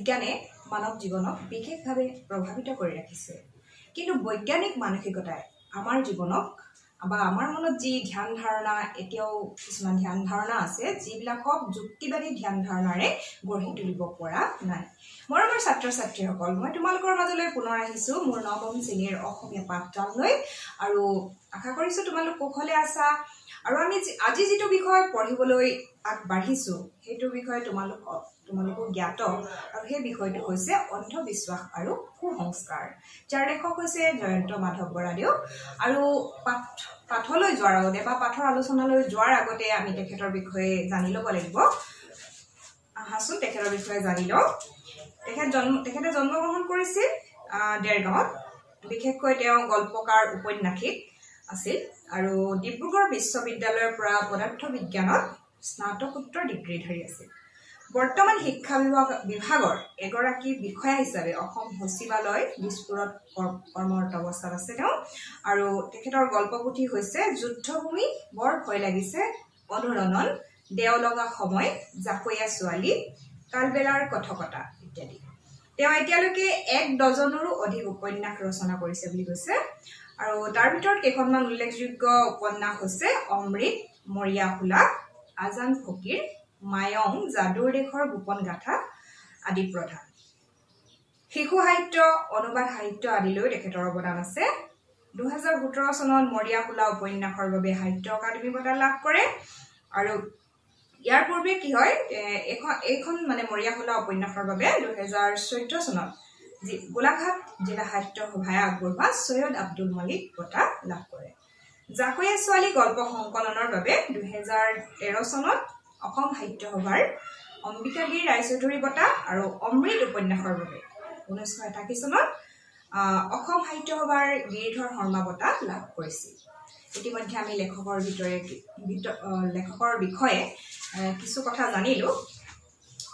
বিজ্ঞানে মানৱ জীৱনক বিশেষভাৱে প্ৰভাৱিত কৰি ৰাখিছে কিন্তু বৈজ্ঞানিক মানসিকতাই আমাৰ জীৱনক বা আমাৰ মনত যি ধ্যান ধাৰণা এতিয়াও কিছুমান ধ্যান ধাৰণা আছে যিবিলাকক যুক্তিবাদী ধ্যান ধাৰণাৰে গঢ়ি তুলিব পৰা নাই মৰমৰ ছাত্ৰ ছাত্ৰীসকল মই তোমালোকৰ মাজলৈ পুনৰ আহিছো মোৰ নৱম শ্ৰেণীৰ অসমীয়া পাঠদান লৈ আৰু আশা কৰিছো তোমালোক কুশলে আছা আৰু আমি আজি যেটো বিষয় পঢ়িবলৈ আগবাঢ়িছো হেতু বিষয় তোমালোকক জ্ঞাত আৰু সেই বিষয়টো হৈছে অন্ধবিশ্বাস আৰু কুসংস্কাৰ যাৰ লেখক হৈছে জয়ন্ত মাধৱ বৰাদেউ আৰু পাঠলৈ যোৱাৰ আগতে বা পাঠৰ আলোচনালৈ যোৱাৰ আগতে আমি তেখেতৰ বিষয়ে জানি ল'ব লাগিব আহাসুন তেখেতৰ বিষয়ে জানি লওঁ তেখেতে জন্মগ্ৰহণ কৰিছিল দেৰগাঁৱত বিশেষকৈ তেওঁ গল্পকাৰ উপন্যাসিক আছিল আৰু ডিব্ৰুগড় বিশ্ববিদ্যালয়ৰ পৰা পদাৰ্থ বিজ্ঞানত স্নাতকোত্তৰ ডিগ্ৰীধাৰী আছিল বৰ্তমান শিক্ষা বিভাগৰ এগৰাকী বিষয়া হিচাপে অসম সচিবালয় দিছপুৰত কৰ্মৰত অৱস্থাত আছে তেওঁ আৰু তেখেতৰ গল্পপুথি হৈছে যুদ্ধভূমি বৰ ভয় লাগিছে অনুৰণন দেওলগা সময় জাকৈয়া ছোৱালী কালবেলাৰ কথকতা ইত্যাদি তেওঁ এতিয়ালৈকে 1 ডজনৰো অধিক উপন্যাস ৰচনা কৰিছে বুলি কৈছে আৰু তাৰ ভিতৰত কেইখনমান উল্লেখযোগ্য উপন্যাস হৈছে অমৃত মৰিয়া ফুলা আজান ফকীৰ মায়ং যাদুৰ দেশৰ গোপন গাথা আদি প্ৰধান শিশু সাহিত্য অনুবাদ সাহিত্য আদিলৈ তেখেতৰ অৱদান আছে 2017 চনত মৰিয়া ফুলা উপন্যাসৰ বাবে সাহিত্য একাডেমী বঁটা লাভ কৰে আৰু ইয়াৰ পূৰ্বে কি হয় এইখন মানে মৰিয়া ফুলা উপন্যাসৰ বাবে 2014 চনত গোলাঘাট জিলা সাহিত্য সভাই আগবঢ়োৱা সৈয়দ আব্দুল মালিক বঁটা লাভ কৰে জাকৈয়া ছোৱালী গল্প সংকলনৰ বাবে 2013 চনত অসম সাহিত্য সভাৰ অম্বিকাগিৰি ৰায়চৌধুৰী বঁটা আৰু অমৃত উপন্যাসৰ বাবে 1981 চনত অসম সাহিত্য সভাৰ গিৰিধৰ শৰ্মা বঁটা লাভ কৰিছিল ইতিমধ্যে আমি লেখকৰ বিষয়ে কিছু কথা জানিলো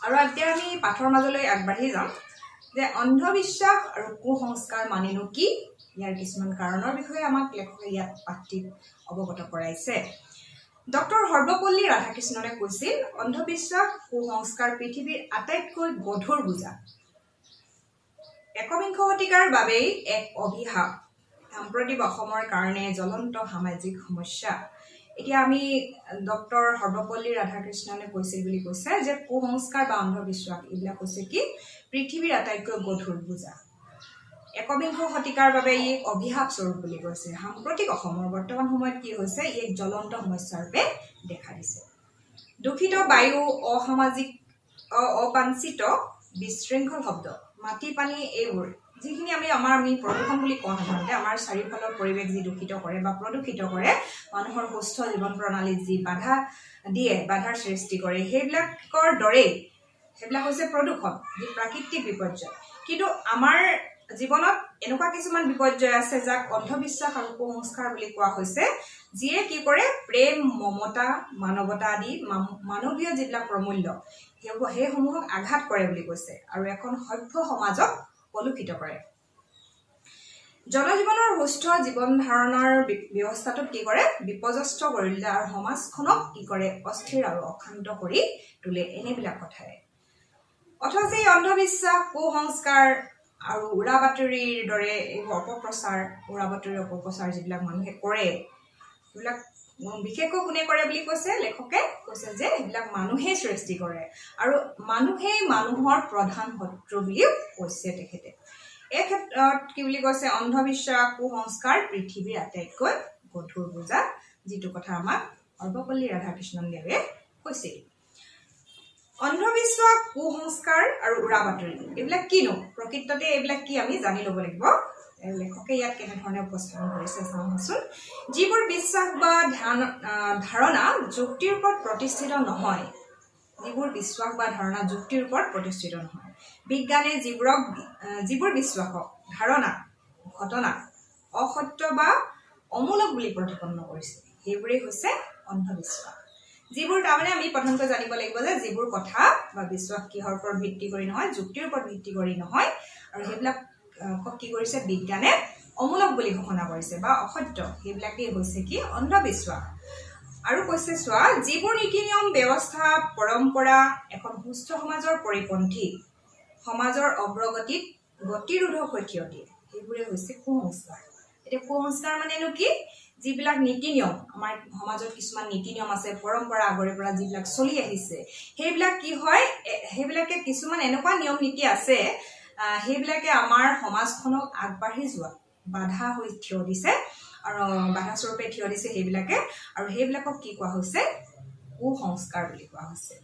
আৰু এতিয়া আমি পাঠৰ মাজলৈ আগবাঢ়ি যাম যে অন্ধবিশ্বাস আৰু কুসংস্কাৰ মানেনো কি ইয়াৰ কিছুমান কাৰণৰ বিষয়ে আমাক লেখকে ইয়াত পাঠটিত অৱগত কৰাইছে ডক্টৰ সৰ্বপল্লী ৰাধাকৃষ্ণনে কৈছিল অন্ধবিশ্বাস কুসংস্কাৰ পৃথিৱীৰ আটাইতকৈ গধুৰ বোজা একবিংশ শতিকাৰ বাবেই এক অভিশাপ সাম্প্ৰতিক অসমৰ কাৰণে জ্বলন্ত সামাজিক সমস্যা এতিয়া আমি ডক্টৰ সৰ্বপল্লী ৰাধাকৃষ্ণনে কৈছিল বুলি কৈছে যে কুসংস্কাৰ বা অন্ধবিশ্বাস এইবিলাক হৈছে কি পৃথিৱীৰ আটাইতকৈ গধুৰ বোজা একবিংশ শতিকাৰ বাবে ই অভিশাপ স্বৰূপ বুলি কৈছে সাম্প্ৰতিক অসমৰ বৰ্তমান সময়ত কি হৈছে ই এক জ্বলন্ত সমস্যাৰ ৰূপে দেখা দিছে দূষিত বায়ু অসামাজিক অবাঞ্ছিত বিশৃংখল শব্দ মাটি পানী এইবোৰ যিখিনি আমি প্ৰদূষণ বুলি কোৱা সাধাৰণতে আমাৰ চাৰিওফালৰ পৰিৱেশ যি দূষিত কৰে বা প্ৰদূষিত কৰে মানুহৰ সুস্থ জীৱন প্ৰণালীত যি বাধাৰ সৃষ্টি কৰে সেইবিলাকৰ দৰেই সেইবিলাক হৈছে প্ৰদূষণ যি প্ৰাকৃতিক বিপৰ্যয় কিন্তু আমাৰ জীৱনত এনেকুৱা কিছুমান বিপৰ্যয় আছে যাক অন্ধবিশ্বাস আৰু কুসংস্কাৰ বুলি কোৱা হৈছে যিয়ে কি কৰে প্ৰেম মমতা মানৱতা আদি মানৱীয় যিবিলাক প্ৰমূল্য সেইসমূহক আঘাত কৰে বুলি কৈছে আৰু এখন সভ্য সমাজক কলুষিত কৰে জনজীৱনৰ সুস্থ জীৱন ধাৰণৰ ব্যৱস্থাটোত কি কৰে বিপৰ্যস্ত কৰি দিলে আৰু সমাজখনক কি কৰে অস্থিৰ আৰু অশান্ত কৰি তোলে এনেবিলাক কথাই অথচ এই অন্ধবিশ্বাস কুসংস্কাৰ আৰু উৰা বাতৰিৰ দৰে এইবোৰ অপপ্ৰচাৰ যিবিলাক মানুহে কৰে এইবিলাক বিশেষকৈ কোনে কৰে বুলি কৈছে লেখকে কৈছে যে এইবিলাক মানুহে সৃষ্টি কৰে আৰু মানুহেই মানুহৰ প্ৰধান শত্ৰু বুলি কৈছে তেখেতে এই ক্ষেত্ৰত কি বুলি কৈছে অন্ধবিশ্বাস কুসংস্কাৰ পৃথিৱীৰ আটাইতকৈ গধুৰ বোজা যিটো কথা আমাক সৰ্বপল্লী ৰাধাকৃষ্ণনদেৱে কৈছিল অন্ধবিশ্বাস কুসংস্কাৰ আৰু উৰা বাতৰি এইবিলাক কিনো প্ৰকৃততে এইবিলাক কি আমি জানি ল'ব লাগিব লেখকে ইয়াত কেনেধৰণে উপস্থাপন কৰিছে চাওঁচোন যিবোৰ বিশ্বাস বা ধাৰণা যুক্তিৰ ওপৰত প্ৰতিষ্ঠিত নহয় বিজ্ঞানে যিবোৰ বিশ্বাসক ধাৰণা ঘটনা অসত্য বা অমূলক বুলি প্ৰতিপন্ন কৰিছে সেইবোৰেই হৈছে অন্ধবিশ্বাস যিবোৰ তাৰমানে আমি প্ৰথমতে জানিব লাগিব যে যিবোৰ কথা বা বিশ্বাস কিহৰ ওপৰত ভিত্তি কৰি নহয় যুক্তিৰ ওপৰত ভিত্তি কৰি নহয় আৰু সেইবিলাক কি কৰিছে বিজ্ঞানে অমূলক বুলি ঘোষণা কৰিছে বা অসত্য সেইবিলাকেই হৈছে কি অন্ধবিশ্বাস আৰু কৈছে চোৱা যিবোৰ নীতি নিয়ম ব্যৱস্থা পৰম্পৰা এখন সুস্থ সমাজৰ পৰিপন্থী সমাজৰ অগ্ৰগতিত গতিৰোধক হৈ থিয় দিয়ে সেইবোৰে হৈছে কুসংস্কাৰ এতিয়া কুসংস্কাৰ মানেনো কি যিবিলাক নীতি নিয়ম আমাৰ সমাজত কিছুমান নীতি নিয়ম আছে পৰম্পৰা আগৰে পৰা যিবিলাক চলি আহিছে সেইবিলাক কি হয় সেইবিলাকে কিছুমান এনেকুৱা নিয়ম নীতি আছে সেইবিলাকে আমাৰ সমাজখনক আগবাঢ়ি যোৱা বাধা হৈ থিয় দিছে আৰু বাধা স্বৰূপে থিয় দিছে সেইবিলাকে আৰু সেইবিলাকক কি কোৱা হৈছে কুসংস্কাৰ বুলি কোৱা হৈছে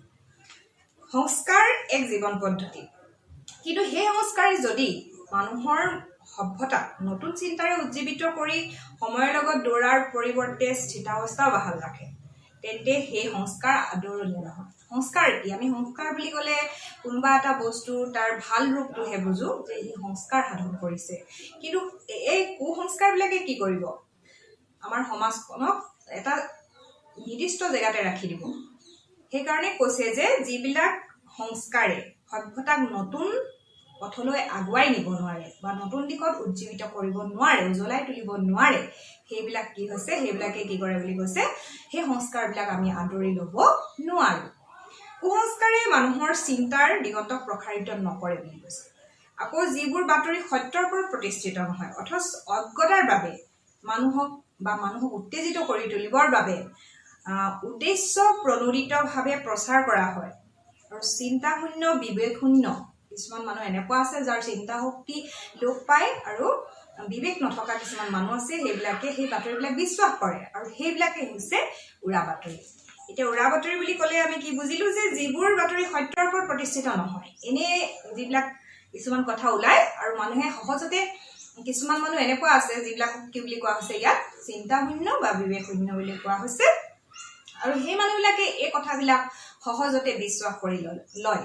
সংস্কাৰ এক জীৱন পদ্ধতি কিন্তু সেই সংস্কাৰে যদি মানুহৰ সভ্যতা নতুন চিন্তাৰে উজ্জীৱিত কৰি সময়ৰ লগত দৌৰাৰ পৰিৱৰ্তে স্থিতাৱস্থা বাহাল ৰাখে তেন্তে সেই সংস্কাৰ আদৰণীয় নহয় সংস্কাৰ কি আমি সংস্কাৰ বুলি ক'লে কোনোবা এটা বস্তু তাৰ ভাল ৰূপটোহে বুজো যে ই সংস্কাৰ সাধন কৰিছে কিন্তু এই কুসংস্কাৰবিলাকে কি কৰিব আমাৰ সমাজখনক এটা নিৰ্দিষ্ট জেগাতে ৰাখি দিব সেইকাৰণে কৈছে যে যিবিলাক সংস্কাৰে সভ্যতাক নতুন পথলৈ আগুৱাই নিব নোৱাৰে বা নতুন দিশত উজ্জীৱিত কৰিব নোৱাৰে উজ্বলাই তুলিব নোৱাৰে সেইবিলাক কি হৈছে সেইবিলাকে কি কৰে বুলি কৈছে সেই সংস্কাৰবিলাক আমি আদৰি ল'ব নোৱাৰো কুসংস্কাৰে মানুহৰ চিন্তাৰ দিগন্তক প্ৰসাৰিত নকৰে বুলি কৈছে আকৌ যিবোৰ বাতৰি সত্যৰ ওপৰত প্ৰতিষ্ঠিত নহয় অথচ অজ্ঞতাৰ বাবে মানুহক উত্তেজিত কৰি তুলিবৰ বাবে উদ্দেশ্য প্ৰণোদিতভাৱে প্ৰচাৰ কৰা হয় আৰু চিন্তাশূন্য বিবেকশূন্য কিছুমান মানুহ এনেকুৱা আছে যাৰ চিন্তা শক্তি লোপ পায় আৰু বিবেক নথকা কিছুমান মানুহ আছে সেইবিলাকে সেই বাতৰিবিলাক বিশ্বাস কৰে আৰু সেইবিলাকে হৈছে উৰা বাতৰি এতিয়া উৰা বাতৰি বুলি ক'লে আমি কি বুজিলো যে যিবোৰ বাতৰি সত্যৰ ওপৰত প্ৰতিষ্ঠিত নহয় এনে যিবিলাক কিছুমান কথা ওলায় আৰু মানুহে সহজতে কিছুমান মানুহ এনেকুৱা আছে যিবিলাক কি বুলি কোৱা হৈছে ইয়াত চিন্তাশূন্য বা বিবেকশূন্য বুলি কোৱা হৈছে আৰু সেই মানুহবিলাকে এই কথাবিলাক সহজতে বিশ্বাস কৰি লয়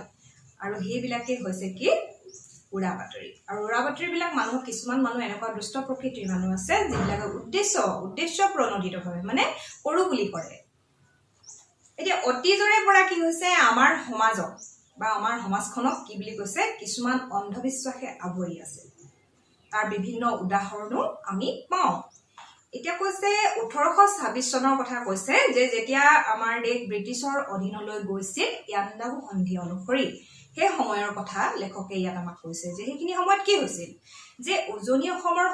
আৰু সেইবিলাকে হৈছে কি উৰা বাতৰি আৰু উৰা বাতৰিবিলাক মানুহক কিছুমান মানুহ এনেকুৱা দুষ্ট প্ৰকৃতিৰ মানুহ আছে যিবিলাকে উদ্দেশ্য প্ৰণোদিতভাৱে মানে কৰো বুলি কৰে এতিয়া অতীজৰে পৰা কি হৈছে আমাৰ সমাজক বা আমাৰ সমাজখনক কি বুলি কৈছে কিছুমান অন্ধবিশ্বাসে আৱৰি আছে তাৰ বিভিন্ন উদাহৰণো আমি পাওঁ এতিয়া কৈছে 1826 চনৰ কথা কৈছে যে যেতিয়া আমাৰ দেশ ব্ৰিটিছৰ অধীনলৈ গৈছিল ইয়াণ্ডাবু সন্ধি অনুসৰি সেই সময়ৰ কথা লেখকে ইয়াত আমাক কৈছে যে সেইখিনি সময়ত কি হৈছিল যে উজনি অসমৰ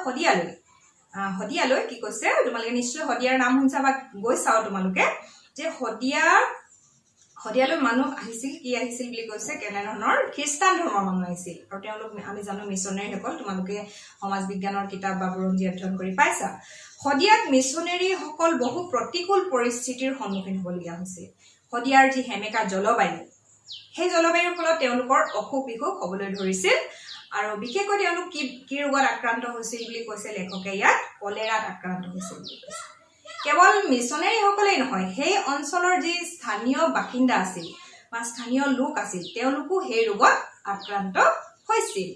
হদিয়ালৈ কি কৈছে তোমালোকে নিশ্চয় হদিয়াৰ নাম শুনিছা বা গৈছাও তোমালোকে যে হদিয়ালৈ মানুহ আহিছিল কি আহিছিল বুলি কৈছে কেনেধৰণৰ খ্ৰীষ্টান ধৰ্মৰ মানুহ আহিছিল আৰু তেওঁলোক আমি জানো মিছনেৰীসকল তোমালোকে সমাজ বিজ্ঞানৰ কিতাপ বা বুৰঞ্জী অধ্যয়ন কৰি পাইছা হদিয়াত মিছনেৰীসকল বহু প্ৰতিকূল পৰিস্থিতিৰ সন্মুখীন হ'বলগীয়া হৈছিল হদিয়াৰ যি হেমেকা জলবায়ু সেই জলবায়ুৰ ফলত তেওঁলোকৰ অসুখ বিসুখ হ'বলৈ ধৰিছিল আৰু বিশেষকৈ তেওঁলোক কি ৰোগত আক্ৰান্ত হৈছিল বুলি কৈছে লেখকে ইয়াত কলেৰাত আক্ৰান্ত হৈছিল বুলি কৈছে কেৱল মিছনেৰীসকলেই নহয় সেই অঞ্চলৰ যি স্থানীয় বাসিন্দা আছিল বা স্থানীয় লোক আছিল তেওঁলোকো সেই ৰোগত আক্ৰান্ত হৈছিল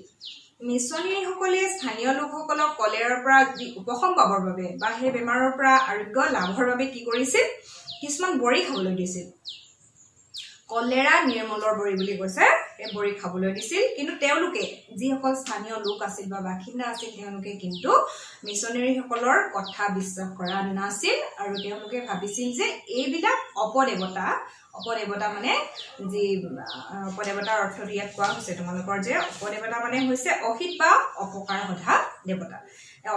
মিছনেৰীসকলে স্থানীয় লোকসকলক কলেৰাৰ পৰা যি উপশম পাবৰ বাবে বা সেই বেমাৰৰ পৰা আৰোগ্য লাভৰ বাবে কি কৰিছিল কিছুমান বড়ি খাবলৈ দিছিল কলেৰা নিৰ্মূলৰ বড়ি বুলি কৈছে এই বড়ি খাবলৈ দিছিল কিন্তু তেওঁলোকে যিসকল স্থানীয় লোক আছিল বা বাসিন্দা আছিল তেওঁলোকে কিন্তু মিছনেৰীসকলৰ কথা বিশ্বাস কৰা নাছিল আৰু তেওঁলোকে ভাবিছিল যে এইবিলাক অপদেৱতা মানে যি অপদেৱতাৰ অৰ্থটো ইয়াত কোৱা হৈছে তোমালোকৰ যে অপদেৱতা মানে হৈছে অহিত বা অপকাৰ সধা দেৱতা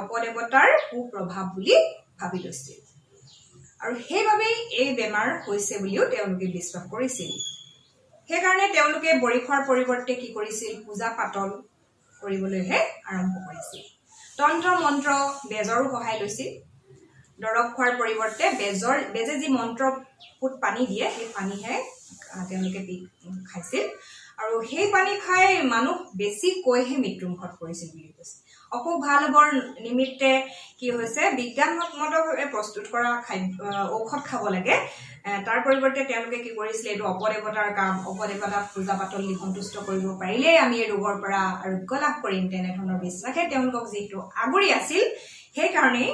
অপদেৱতাৰ কুপ্ৰভাৱ বুলি ভাবি লৈছিল আৰু সেইবাবেই এই বেমাৰ হৈছে বুলিও তেওঁলোকে বিশ্বাস কৰিছিল সেইকাৰণে তেওঁলোকে বড়ি খোৱাৰ পৰিৱৰ্তে কি কৰিছিল পূজা পাতল কৰিবলৈহে আৰম্ভ কৰিছিল তন্ত্ৰ মন্ত্ৰ বেজৰো সহায় লৈছিল দৰৱ খোৱাৰ পৰিৱৰ্তে বেজে যি মন্ত্ৰ ফুট পানী দিয়ে সেই পানীহে তেওঁলোকে খাইছিল আৰু সেই পানী খাই মানুহ বেছিকৈহে মৃত্যুমুখত পৰিছিল বুলি কৈছে অসুখ ভাল হ'বৰ নিমিত্তে কি হৈছে বিজ্ঞানসন্মতভাৱে প্ৰস্তুত কৰা ঔষধ খাব লাগে তাৰ পৰিৱৰ্তে তেওঁলোকে কি কৰিছিলে এইটো অপদেৱতাৰ কাম অপদেৱতাক পূজা পাতল দি সন্তুষ্ট কৰিব পাৰিলে আমি এই ৰোগৰ পৰা আৰোগ্য লাভ কৰিম তেনেধৰণৰ বিশ্বাসে তেওঁলোকক যিহেতু আগুৰি আছিল সেইকাৰণেই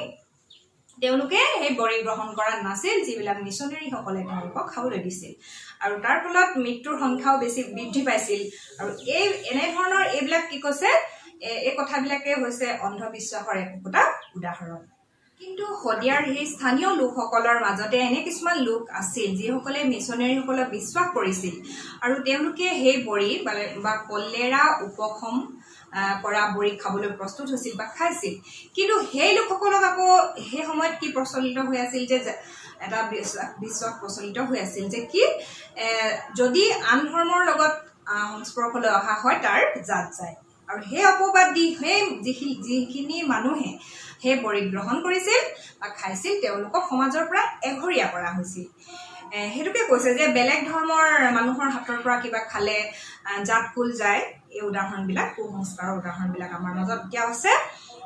তেওঁলোকে সেই বড়ি গ্ৰহণ কৰা নাছিল যিবিলাক মিছনেৰীসকলে তেওঁলোকক খাবলৈ দিছিল আৰু তাৰ ফলত মৃত্যুৰ সংখ্যাও বেছি বৃদ্ধি পাইছিল আৰু এনেধৰণৰ এইবিলাক কি কৈছে এই কথাবিলাকে হৈছে অন্ধবিশ্বাসৰ একোটা উদাহৰণ কিন্তু শদিয়াৰ সেই স্থানীয় লোকসকলৰ মাজতে এনে কিছুমান লোক আছিল যিসকলে মিছনেৰীসকলক বিশ্বাস কৰিছিল আৰু তেওঁলোকে সেই বড়ি বা কলেৰা উপশম কৰা বড়ি খাবলৈ প্ৰস্তুত হৈছিল বা খাইছিল। কিন্তু সেই লোকসকলক আকৌ সেই সময়ত কি প্ৰচলিত হৈ আছিল যে এটা বিশ্বাস প্ৰচলিত হৈ আছিল যে কি যদি আন ধৰ্মৰ লগত সংস্পৰ্শলৈ অহা হয় তাৰ জাত যায়। আৰু সেই অপবাদ দি সেই যিখিনি মানুহে সেই বড়ি গ্ৰহণ কৰিছিল বা খাইছিল তেওঁলোকক সমাজৰ পৰা এঘৰীয়া কৰা হৈছিল। সেইটোকে কৈছে যে বেলেগ ধৰ্মৰ মানুহৰ হাতৰ পৰা কিবা খালে জাত কুল যায়। এই উদাহৰণবিলাক কুসংস্কাৰৰ উদাহৰণবিলাক আমাৰ মাজত এতিয়া আছে।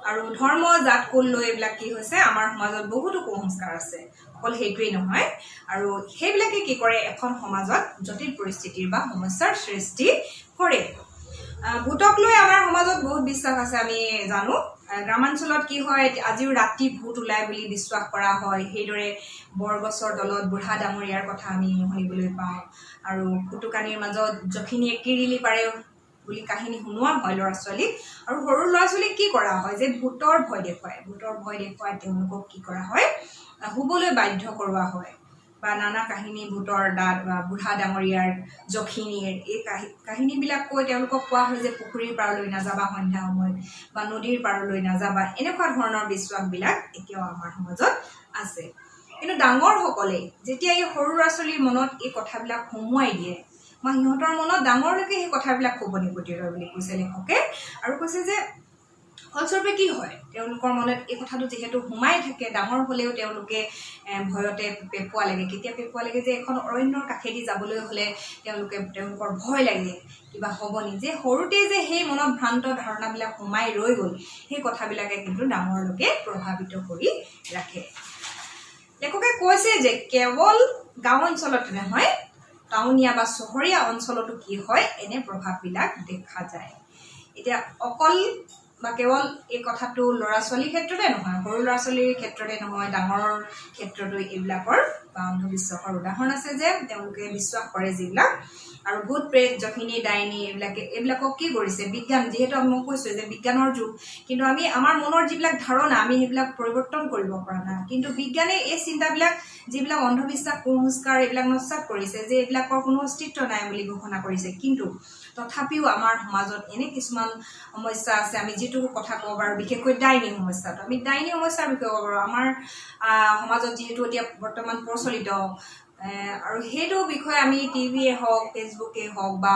আৰু ধৰ্ম জাত কুল লৈ এইবিলাক কি হৈছে আমাৰ সমাজত বহুতো কুসংস্কাৰ আছে। অকল সেইটোৱেই নহয়, আৰু সেইবিলাকে কি কৰে এখন সমাজত জটিল পৰিস্থিতিৰ বা সমস্যাৰ সৃষ্টি কৰে। ভূতক লৈ আমাৰ সমাজত বহুত বিশ্বাস আছে আমি জানো। গ্ৰামাঞ্চলত কি হয় আজিও ৰাতি ভূত ওলাই বুলি বিশ্বাস কৰা হয়। সেইদৰে বৰগছৰ তলত বুঢ়া ডাঙৰীয়াৰ কথা আমি শুনিবলৈ পাওঁ। আৰু ফুটুকানিৰ মাজত যখিনীয়ে কিৰিলি পাৰে বুলি কাহিনী শুনোৱা হয় ল'ৰা ছোৱালীক। আৰু সৰু ল'ৰা ছোৱালীক কি কৰা হয় যে ভূতৰ ভয় দেখুৱাই তেওঁলোকক কি কৰা হয় শুবলৈ বাধ্য কৰোৱা হয়। বা নানা কাহিনী ভূতৰ দাঁত বা বুঢ়া ডাঙৰীয়াৰ যখিনীৰ এই কাহিনীবিলাক কৈ তেওঁলোকক কোৱা হয় যে পুখুৰীৰ পাৰলৈ নাযাবা সন্ধ্যা সময়ত বা নদীৰ পাৰলৈ নাযাবা। এনেকুৱা ধৰণৰ বিশ্বাসবিলাক এতিয়াও আমাৰ সমাজত আছে। কিন্তু ডাঙৰসকলে যেতিয়া এই সৰু ল'ৰা ছোৱালীৰ মনত এই কথাবিলাক সোমোৱাই দিয়ে বা সিহঁতৰ মনত ডাঙৰলৈকে সেই কথাবিলাক খোপনি পুতি লয় বুলি কৈছে লেখকে। আৰু কৈছে যে ফলস্বৰূপে কি হয় তেওঁলোকৰ মনত এই কথাটো যিহেতু সোমাই থাকে ডাঙৰ হ'লেও তেওঁলোকে ভয়তে পেঁপুৱা লাগে। কেতিয়া পেঁপুৱা লাগে যে এখন অৰণ্যৰ কাষেদি যাবলৈ হ'লে তেওঁলোকৰ ভয় লাগে কিবা হ'ব নি। যে সৰুতেই যে সেই মনত ভ্ৰান্ত ধাৰণাবিলাক সোমাই ৰৈ গ'ল সেই কথাবিলাকে কিন্তু ডাঙৰলৈকে প্ৰভাৱিত কৰি ৰাখে। লেখকে কৈছে যে কেৱল গাঁও অঞ্চলতে নহয় টাউনীয়া বা চহৰীয়া অঞ্চলতো কি হয় এনে প্ৰভাৱবিলাক দেখা যায়। এতিয়া অকল বা কেৱল এই কথাটো ল'ৰা ছোৱালীৰ ক্ষেত্ৰতে নহয়, সৰু ল'ৰা ছোৱালীৰ ক্ষেত্ৰতে নহয়, ডাঙৰৰ ক্ষেত্ৰতো এইবিলাকৰ বা অন্ধবিশ্বাসৰ উদাহৰণ আছে যে তেওঁলোকে বিশ্বাস কৰে যিবিলাক। আৰু ভূত প্ৰেত যখিনী ডাইনী এইবিলাকক কি কৰিছে বিজ্ঞান, যিহেতু মই কৈছোঁ যে বিজ্ঞানৰ যুগ, কিন্তু আমি আমাৰ মনৰ যিবিলাক ধাৰণা আমি সেইবিলাক পৰিৱৰ্তন কৰিব পৰা নাই। কিন্তু বিজ্ঞানে এই চিন্তাবিলাক যিবিলাক অন্ধবিশ্বাস কুসংস্কাৰ এইবিলাক নস্যাৎ কৰিছে যে এইবিলাকৰ কোনো অস্তিত্ব নাই বুলি ঘোষণা কৰিছে। কিন্তু তথাপিও আমাৰ সমাজত এনে কিছুমান সমস্যা আছে আমি যিটো কথা ক'ব পাৰোঁ বিশেষকৈ ডাইনী সমস্যাটো। আমি ডাইনী সমস্যাৰ বিষয়ে ক'ব পাৰোঁ আমাৰ সমাজত যিহেতু এতিয়া বৰ্তমান প্ৰচলিত। আৰু সেইটো বিষয়ে আমি টিভিয়ে হওক ফেচবুকে হওক বা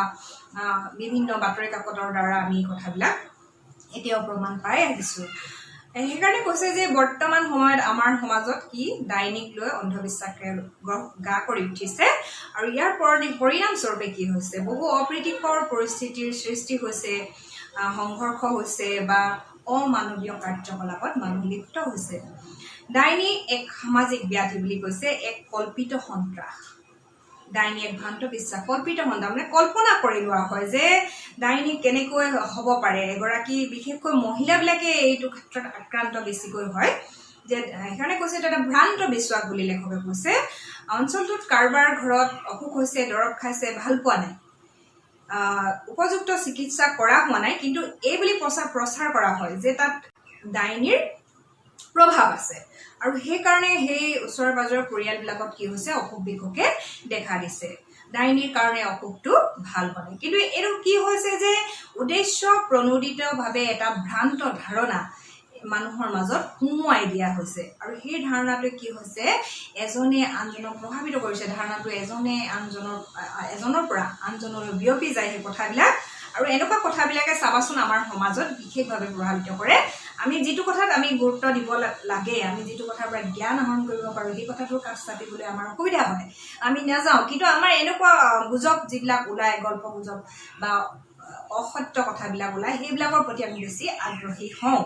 বিভিন্ন বাতৰি কাকতৰ দ্বাৰা আমি কথাবিলাক এতিয়াও প্ৰমাণ পাই আহিছোঁ। সেইকাৰণে কৈছে যে বৰ্তমান সময়ত আমাৰ সমাজত কি ডাইনীক লৈ অন্ধবিশ্বাসে গা কৰি উঠিছে। আৰু ইয়াৰ পৰিণামস্বৰূপে কি হৈছে বহু অপ্ৰীতিকৰ পৰিস্থিতিৰ সৃষ্টি হৈছে, সংঘৰ্ষ হৈছে বা অমানৱীয় কাৰ্যকলাপত মানুহ লিপ্ত হৈছে। ডাইনী এক সামাজিক ব্যাধি বুলি কৈছে, এক কল্পিত সন্ত্ৰাস। ডাইনী এক ভ্ৰান্ত বিশ্বাস, কল্পিত সন্ত্ৰাস মানে কল্পনা কৰি লোৱা হয় যে ডাইনী কেনেকৈ হ'ব পাৰে। এগৰাকী বিশেষকৈ মহিলাবিলাকে এইটো ক্ষেত্ৰত আক্ৰান্ত বেছিকৈ হয় যে সেইকাৰণে কৈছে এইটো এটা ভ্ৰান্ত বিশ্বাস বুলি লেখকে কৈছে। অঞ্চলটোত কাৰোবাৰ ঘৰত অসুখ হৈছে, দৰৱ খাইছে, ভাল পোৱা নাই, উপযুক্ত চিকিৎসা কৰা হোৱা নাই, কিন্তু এই বুলি প্ৰচাৰ কৰা হয় যে তাত ডাইনীৰ প্ৰভাৱ আছে। আৰু সেইকাৰণে সেই ওচৰ পাজৰৰ পৰিয়ালবিলাকত কি হৈছে অসুখ বিসুখে দেখা দিছে, ডাইনীৰ কাৰণে অসুখটো ভাল হোৱা নাই। কিন্তু এইটো কি হৈছে যে উদ্দেশ্য প্ৰণোদিতভাৱে এটা ভ্ৰান্ত ধাৰণা মানুহৰ মাজত সোমোৱাই দিয়া হৈছে। আৰু সেই ধাৰণাটোৱে কি হৈছে এজনে আনজনক প্ৰভাৱিত কৰিছে। ধাৰণাটো এজনৰ পৰা আনজনলৈ বিয়পি যায় সেই কথাবিলাক। আৰু এনেকুৱা কথাবিলাকে চাবাচোন আমাৰ সমাজত বিশেষভাৱে প্ৰভাৱিত কৰে। আমি যিটো কথাত আমি গুৰুত্ব দিব লাগে, আমি যিটো কথাৰ পৰা জ্ঞান আহৰণ কৰিব পাৰোঁ সেই কথাটোৰ কাষ চাপিবলৈ আমাৰ অসুবিধা হয়, আমি নাযাওঁ। কিন্তু আমাৰ এনেকুৱা গুজব যিবিলাক ওলায়, গল্প গুজব বা অসত্য কথাবিলাক ওলায়, সেইবিলাকৰ প্ৰতি আমি বেছি আগ্ৰহী হওঁ।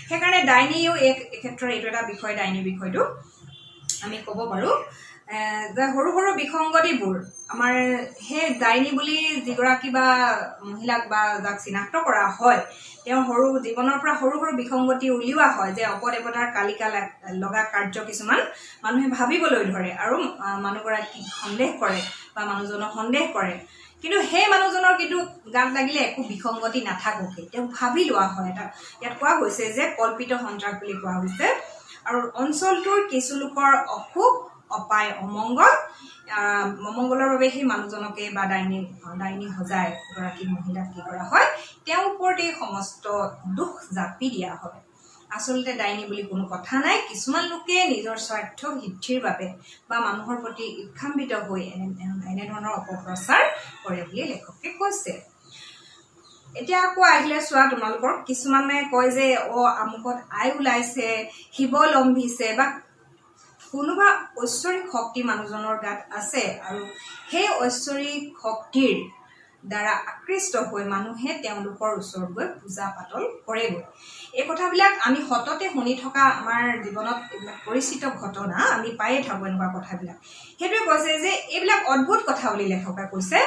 সেইকাৰণে ডাইনীও এই ক্ষেত্ৰত এইটো এটা বিষয়, ডাইনীৰ বিষয়টো আমি ক'ব পাৰোঁ যে সৰু সৰু বিসংগতিবোৰ আমাৰ সেই ডাইনী বুলি যিগৰাকী বা মহিলাক বা যাক চিনাক্ত কৰা হয় তেওঁৰ সৰু জীৱনৰ পৰা সৰু সৰু বিসংগতি উলিওৱা হয় যে অপদেৱতাৰ কালিকা লগা কাৰ্য কিছুমান মানুহে ভাবিবলৈ ধৰে আৰু মানুহগৰাকীক সন্দেহ কৰে বা মানুহজনক সন্দেহ কৰে। কিন্তু সেই মানুহজনৰ কিন্তু গাত লাগিলে একো বিসংগতি নাথাকোকে তেওঁ ভাবি লোৱা হয়। এটা ইয়াত কোৱা হৈছে যে কল্পিত সন্ত্ৰাস বুলি কোৱা হৈছে। আৰু অঞ্চলটোৰ কিছু লোকৰ অসুখ অপায় অমংগলৰ বাবে সেই মানুহজনকে বা ডাইনী সজাই গৰাকী মহিলাক কি কৰা হয় তেওঁৰ ওপৰতে সমস্ত দুখ জাপি দিয়া হয় আচলতে ডাইনী বুলি কোনো কথা নাই কিছুমান লোকে নিজৰ স্বাৰ্থ সিদ্ধিৰ বাবে বা মানুহৰ প্ৰতি ইচ্ছাম্বিত হৈ এনে ধৰণৰ অপপ্ৰচাৰ কৰে বুলি লেখকে কৈছে এতিয়া আকৌ আহিলে চোৱা তোমালোকৰ কিছুমানে কয় যে আমুকত আই ওলাইছে শিৱ লম্ভিছে বা কোনোবা ঐশ্বৰিক শক্তি মানুহজনৰ গাত আছে আৰু সেই ঐশ্বৰিক শক্তিৰ দ্বাৰা আকৃষ্ট হৈ মানুহে তেওঁলোকৰ ওচৰত গৈ পূজা পাতল কৰেগৈ এই কথাবিলাক আমি সততে শুনি থকা আমাৰ জীৱনত এইবিলাক পৰিচিত ঘটনা আমি পায়ে থাকোঁ এনেকুৱা কথাবিলাক সেইটোৱে কৈছে যে এইবিলাক অদ্ভুত কথা বুলি লেখকে কৈছে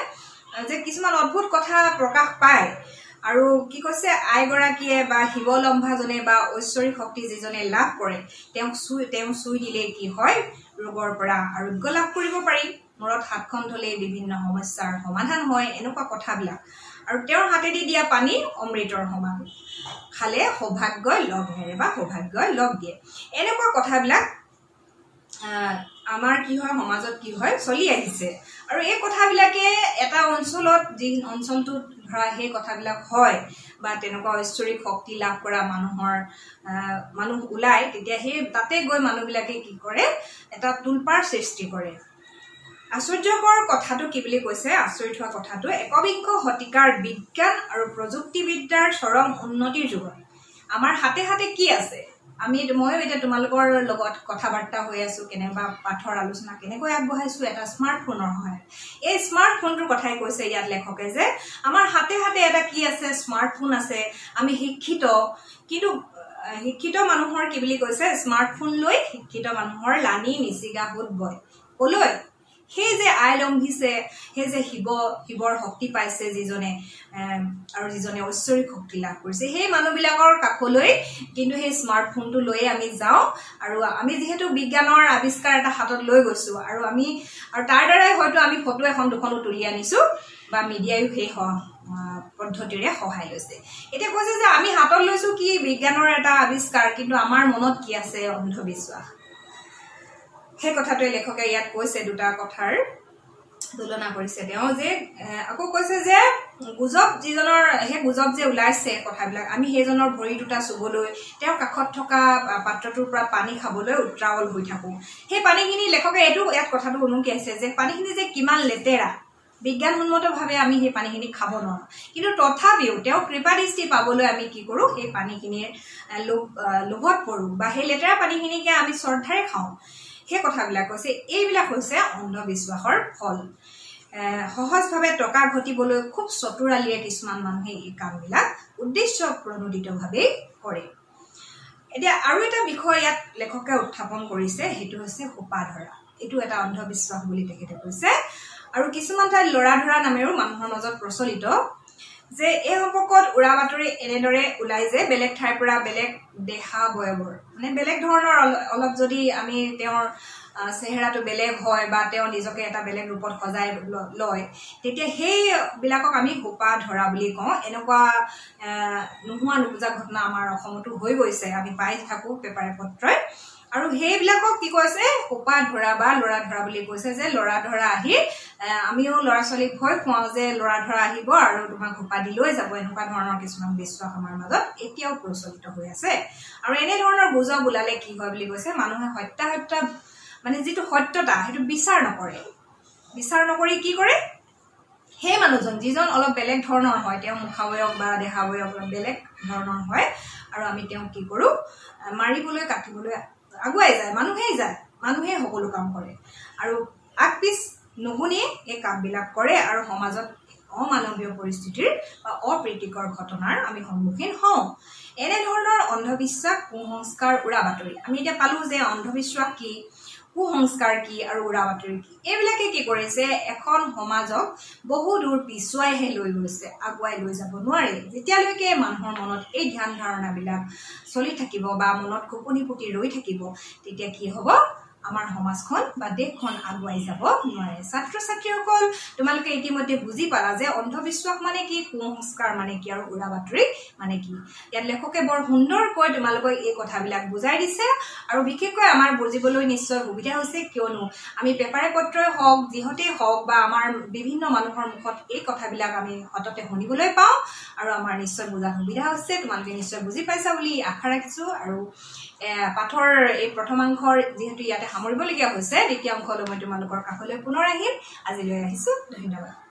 যে কিছুমান অদ্ভুত কথা প্ৰকাশ পায় আৰু কি কৈছে আইগৰাকীয়ে বা শিৱলম্ভাজনে বা ঐশ্বৰিক শক্তি যিজনে লাভ কৰে তেওঁ চুই দিলে কি হয় ৰোগৰ পৰা আৰোগ্য লাভ কৰিব পাৰি মূৰত হাতখন ধলে বিভিন্ন সমস্যাৰ সমাধান হয় এনেকুৱা কথাবিলাক আৰু তেওঁৰ হাতেদি দিয়া পানী অমৃতৰ সমান খালে সৌভাগ্যই লগ ধৰে বা সৌভাগ্যই লগ দিয়ে এনেকুৱা কথাবিলাক আমাৰ কি হয় সমাজত কি হয় চলি আহিছে আৰু এই কথাবিলাকে এটা অঞ্চলত যি অঞ্চলটোত ধৰা সেই কথাবিলাক হয় বা তেনেকুৱা ঐশ্বৰিক শক্তি লাভ কৰা মানুহ ওলাই তেতিয়া সেই তাতে গৈ মানুহবিলাকে কি কৰে এটা তুলপাৰ সৃষ্টি কৰে আশ্চৰ্যকৰ কথাটো কি বুলি কৈছে আচৰিত হোৱা কথাটো একবিংশ শতিকাৰ বিজ্ঞান আৰু প্ৰযুক্তিবিদ্যাৰ চৰম উন্নতিৰ যুগত আমাৰ হাতে হাতে কি আছে ময়ো এতিয়া তোমালোকৰ লগত কথা বাৰ্তা হৈ আছো কেনেবা পাঠৰ আলোচনা কেনেকৈ আগবঢ়াইছো এটা স্মাৰ্টফোনৰ সহায়ত এই স্মাৰ্টফোনটোৰ কথাই কৈছে ইয়াত লেখকে যে আমাৰ হাতে হাতে এটা কি আছে স্মাৰ্টফোন আছে আমি শিক্ষিত কিন্তু শিক্ষিত মানুহৰ কি বুলি কৈছে স্মাৰ্টফোন লৈ শিক্ষিত মানুহৰ লানি নিচিগা হোত বয় কলৈ সেই যে আই লম্ভিছে সেই যে শিৱৰ শক্তি পাইছে যিজনে আৰু যিজনে ঐশ্বৰিক শক্তি লাভ কৰিছে সেই মানুহবিলাকৰ কাষলৈ কিন্তু সেই স্মাৰ্টফোনটো লৈয়ে আমি যাওঁ আৰু আমি যিহেতু বিজ্ঞানৰ আৱিষ্কাৰ এটা হাতত লৈ গৈছো আৰু তাৰ দ্বাৰাই হয়তো আমি ফটো এখন দুখনো তুলি আনিছো বা মিডিয়ায়ো সেই পদ্ধতিৰে সহায় লৈছে এতিয়া কৈছে যে আমি হাতত লৈছো কি বিজ্ঞানৰ এটা আৱিষ্কাৰ কিন্তু আমাৰ মনত কি আছে অন্ধবিশ্বাস সেই কথাটোৱে লেখকে ইয়াত কৈছে দুটা কথাৰ তুলনা কৰিছে তেওঁ যে আকৌ কৈছে যে গুজব যে ওলাইছে কথাবিলাক আমি সেইজনৰ ভৰি দুটা চুবলৈ তেওঁৰ কাষত থকা পাত্ৰটোৰ পৰা পানী খাবলৈ উত্ৰাৱল হৈ থাকো সেই পানীখিনি লেখকে এইটো ইয়াত কথাটো উনুকিয়াইছে যে পানীখিনি যে কিমান লেতেৰা বিজ্ঞানসন্মতভাৱে আমি সেই পানীখিনি খাব নোৱাৰো কিন্তু তথাপিও তেওঁ কৃপা দৃষ্টি পাবলৈ আমি কি কৰোঁ সেই পানীখিনিৰ লোভত পৰোঁ বা সেই লেতেৰা পানীখিনিকে আমি শ্ৰদ্ধাৰে খাওঁ সেই কথাবিলাক কৈছে এইবিলাক হৈছে অন্ধবিশ্বাসৰ ফল সহজভাৱে টকা ঘটিবলৈ খুব চতুৰালিয়ে কিছুমান মানুহে এই কামবিলাক উদ্দেশ্য প্ৰণোদিতভাৱে কৰে এতিয়া আৰু এটা বিষয় ইয়াত লেখকে উত্থাপন কৰিছে সেইটো হৈছে সোপা ধৰা এইটো এটা অন্ধবিশ্বাস বুলি তেখেতে কৈছে আৰু কিছুমান ঠাইত লৰা ধৰা নামেৰো মানুহৰ মাজত প্ৰচলিত যে এই সম্পৰ্কত উৰা বাতৰি এনেদৰে ওলাই যে বেলেগ ঠাইৰ পৰা বেলেগ দেখা বয়বৰ মানে বেলেগ ধৰণৰ অলপ যদি আমি তেওঁৰ চেহেৰাটো বেলেগ হয় বা তেওঁ নিজকে এটা বেলেগ ৰূপত সজাই লয় তেতিয়া সেইবিলাকক আমি সোপা ধৰা বুলি কওঁ এনেকুৱা নোহোৱা নুবুজা ঘটনা আমাৰ অসমতো হৈ গৈছে আমি পাই থাকোঁ পেপাৰে পত্ৰই আৰু সেইবিলাকক কি কৈছে সোপা ধৰা বা লৰা ধৰা বুলি কৈছে যে লৰা ধৰা আহি আমিও ল'ৰা ছোৱালীক ভয় খুৱাওঁ যে লৰা ধৰা আহিব আৰু তোমাক সোপা দি লৈ যাব এনেকুৱা ধৰণৰ কিছুমান বিশ্বাস আমাৰ মাজত এতিয়াও প্ৰচলিত হৈ আছে আৰু এনেধৰণৰ গুজব ওলালে কি হয় বুলি কৈছে মানুহে সত্যাসত্য মানে যিটো সত্যতা সেইটো বিচাৰ নকৰি কি কৰে সেই মানুহজন যিজন অলপ বেলেগ ধৰণৰ হয় তেওঁ মুখাৱয়ব বা দেহাৱয়ব বেলেগ ধৰণৰ হয় আৰু আমি তেওঁক কি কৰোঁ মাৰিবলৈ কাটিবলৈ আগুৱাই যায় মানুহে সকলো কাম কৰে আৰু আগপিছ নুশুনি এই কামবিলাক কৰে আৰু সমাজত অমানৱীয় পৰিস্থিতিৰ বা অপ্ৰীতিকৰ ঘটনাৰ আমি সন্মুখীন হওঁ এনেধৰণৰ অন্ধবিশ্বাস কুসংস্কাৰ উৰা বাতৰি আমি এতিয়া পালো যে অন্ধবিশ্বাস কি কুসংস্কাৰ কি আৰু উৰা বাতৰি কি এইবিলাকে কি কৰিছে এখন সমাজক বহু দূৰ পিছুৱাইহে লৈ গৈছে আগুৱাই লৈ যাব নোৱাৰে যেতিয়ালৈকে মানুহৰ মনত এই ধ্যান ধাৰণাবিলাক চলি থাকিব বা মনত খোপনি পুতি ৰৈ থাকিব তেতিয়া কি হ'ব আমাৰ সমাজখন বা দেশখন আগুৱাই যাব নোৱাৰে ছাত্ৰ ছাত্ৰীসকল তোমালোকে ইতিমধ্যে বুজি পালা যে অন্ধবিশ্বাস মানে কি কুসংস্কাৰ মানে কি আৰু উৰা বাতৰি মানে কি ইয়াত লেখকে বৰ সুন্দৰকৈ তোমালোকক এই কথাবিলাক বুজাই দিছে আৰু বিশেষকৈ আমাৰ বুজিবলৈ নিশ্চয় সুবিধা হৈছে কিয়নো আমি পেপাৰে পত্ৰই হওক যিহতেই হওক বা আমাৰ বিভিন্ন মানুহৰ মুখত এই কথাবিলাক আমি হততে শুনিবলৈ পাওঁ আৰু আমাৰ নিশ্চয় বুজাৰ সুবিধা হৈছে তোমালোকে নিশ্চয় বুজি পাইছা বুলি আশা ৰাখিছো আৰু পাঠৰ এই প্ৰথমাংশৰ যিহেতু ইয়াতে সামৰিবলগীয়া হৈছে দ্বিতীয় অংশলৈ মই তোমালোকৰ কাষলৈ পুনৰ আহিম আজিলৈ আহিছো ধন্যবাদ